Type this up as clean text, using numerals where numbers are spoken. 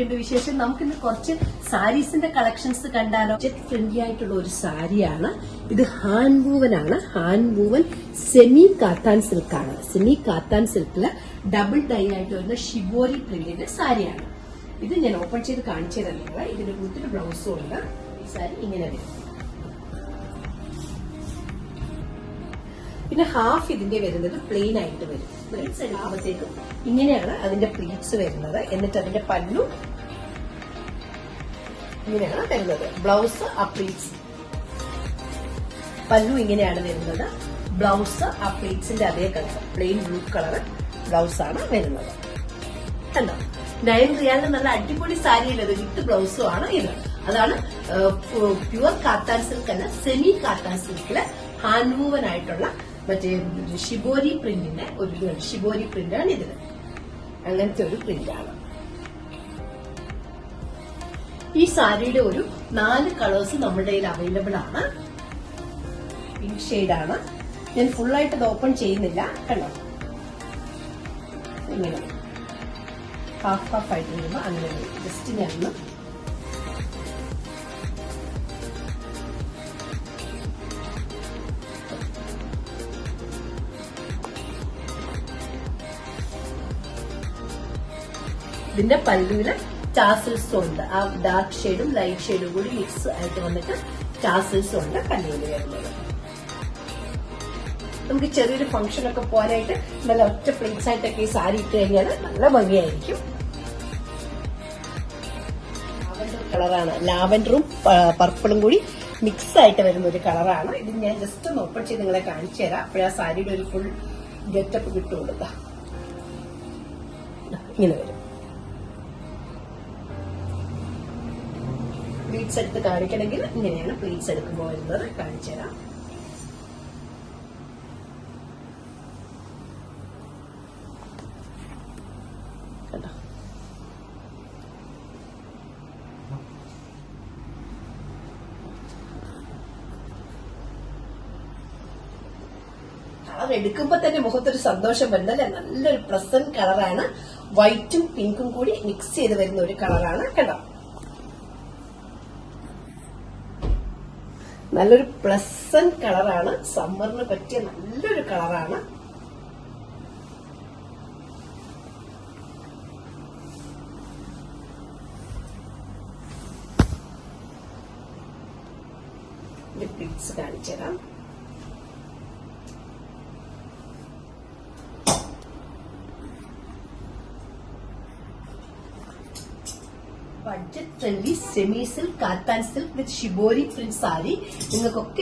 എന്തൊക്കെയുണ്ട് വിശേഷം? നമുക്കിന്ന് കുറച്ച് സാരീസിന്റെ കളക്ഷൻസ് കണ്ടാലോ? ബഡ്ജറ്റ് ഫ്രണ്ട്ലി ആയിട്ടുള്ള ഒരു സാരിയാണ് ഇത്. ഹാൻഡ് വൂവൻ ആണ്. ഹാൻഡ് വൂവൻ സെമി കാത്താൻ സിൽക്കാണ്. സെമി കാത്താൻ സിൽക്കില് ഡബിൾ ഡൈ ആയിട്ട് വരുന്ന ഷിബോരി പ്രിന്റിന്റെ സാരിയാണ് ഇത്. ഞാൻ ഓപ്പൺ ചെയ്ത് കാണിച്ചു തരുന്നത്. ഇതിന്റെ കൂട്ടത്തിൽ ബ്ലൗസും ഉണ്ട്. ഈ സാരി ഇങ്ങനെ വരും. പിന്നെ ഹാഫ് ഇതിന്റെ വരുന്നത് പ്ലെയിൻ ആയിട്ട് വരും. പ്ലീറ്റ്സ് എടുക്കുമ്പോഴത്തേക്കും ഇങ്ങനെയാണ് അതിന്റെ പ്ലീറ്റ്സ് വരുന്നത്. എന്നിട്ട് അതിന്റെ പല്ലു ഇങ്ങനെയാണ് വരുന്നത്. ബ്ലൗസ് ആ പ്ലീറ്റ്സ് പല്ലു ഇങ്ങനെയാണ് വരുന്നത്. ബ്ലൗസ് ആ പ്ലീറ്റ്സിന്റെ അതേ colour plain blue colour blouse ആണ് വരുന്നത്. കണ്ടോ? 9 റിയാലിന് നല്ല അടിപൊളി സാരിയുള്ളത് വിത്ത് ബ്ലൗസും ആണ് ഇത്. അതാണ് പ്യുവർ കാത്താൻ സിൽക്ക് അല്ല, സെമി കാത്താൻ സിൽക്കില് ഹാൻഡ് വൂവൻ ആയിട്ടുള്ള മറ്റേ ഷിബോരി പ്രിന്റിന്റെ ഒരു ഷിബോരി പ്രിന്റാണ് ഇതിന്. അങ്ങനത്തെ ഒരു പ്രിന്റാണ്. ഈ സാരിയുടെ ഒരു 4 കളേഴ്സ് നമ്മുടെ കയ്യിൽ അവൈലബിൾ ആണ്. പിങ്ക് ഷെയ്ഡാണ്. ഞാൻ ഫുള്ളായിട്ട് ഇത് ഓപ്പൺ ചെയ്യുന്നില്ല. കണ്ടോ? ഇങ്ങനെ ഹാഫ് ആയിട്ട് വരുമ്പോ അങ്ങനെ ജസ്റ്റ് ഞാൻ ഇതിന്റെ പല്ലുവില് ടാസിൽസും ഉണ്ട്. ആ ഡാർക്ക് ഷെയ്ഡും ലൈറ്റ് ഷെയ്ഡും കൂടി മിക്സ് ആയിട്ട് വന്നിട്ട് ടാസിൽസും ഉണ്ട് പല്ലുവില് വരുന്നത്. നമുക്ക് ചെറിയൊരു ഫംഗ്ഷൻ ഒക്കെ പോകാനായിട്ട് നല്ല ഒറ്റ പ്ലേറ്റ്സ് ആയിട്ടൊക്കെ ഈ സാരി ഇട്ട് കഴിഞ്ഞാൽ നല്ല ഭംഗിയായിരിക്കും. ലാവൻഡർ കളറാണ്. ലാവൻഡറും പർപ്പിളും കൂടി മിക്സ് ആയിട്ട് വരുന്ന ഒരു കളറാണ് ഇത്. ഞാൻ ജസ്റ്റ് ഒന്ന് ഓപ്പൺ ചെയ്ത് നിങ്ങളെ കാണിച്ചു തരാം. അപ്പോഴാ സാരിയുടെ ഒരു ഫുൾ ഗെറ്റപ്പ് കിട്ടുകൊടുക്ക. ഇങ്ങനെ വരും. പ്ലീറ്റ്സ് എടുത്ത് കാണിക്കണമെങ്കിൽ ഇങ്ങനെയാണ് പ്ലീറ്റ്സ് എടുക്കുമ്പോൾ വരുന്നത്. കാണിച്ചു തരാം. കണ്ടോ? കളർ എടുക്കുമ്പോ തന്നെ മുഖത്തൊരു സന്തോഷം വരുന്നല്ലേ. നല്ലൊരു പ്രസന്റ് കളറാണ്. വൈറ്റും പിങ്കും കൂടി മിക്സ് ചെയ്ത് വരുന്ന ഒരു കളറാണ്. കണ്ടോ? നല്ലൊരു പ്ലസന്റ് കളറാണ്. സമ്മറിന് പറ്റിയ നല്ലൊരു കളറാണ്. പിക്സ് കാണിച്ചു തരാം. Budget friendly semi silk cotton silk with shibori print sari നിങ്ങൾക്കൊക്കെ